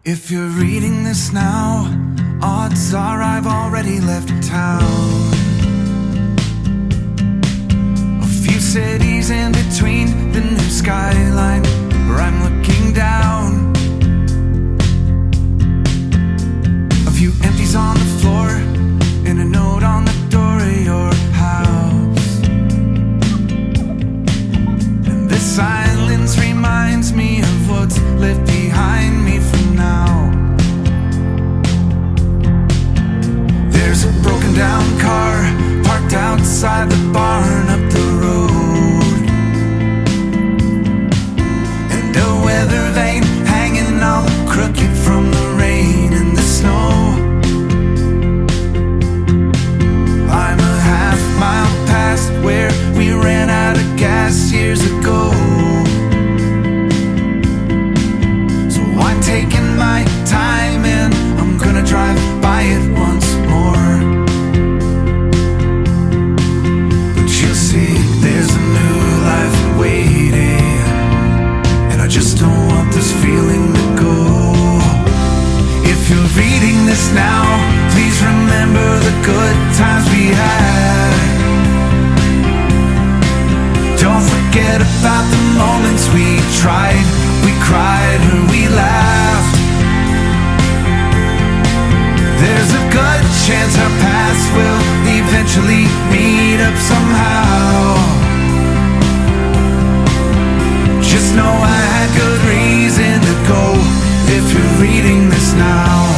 If you're reading this now, odds are I've already left town. A few cities in between, the new skyline where I'm looking down. A few empties on the floor and a note on the door of your house. And this silence reminds me of what's left behind me for now. There's a broken down car parked outside the barn up the road, and a weather vane hanging all crooked from the rain and the snow. I'm a half-mile past where we ran out of gas years ago, so I'm taking my time and I'm gonna drive by it once more. But you'll see there's a new life waiting, and I just don't want this feeling to go. If you're reading this now, please remember the good times we had. Don't forget about the moments we tried, we cried, or we laughed. There's a good chance our paths will eventually meet up somehow. Just know I had good reason to go if you're reading this now.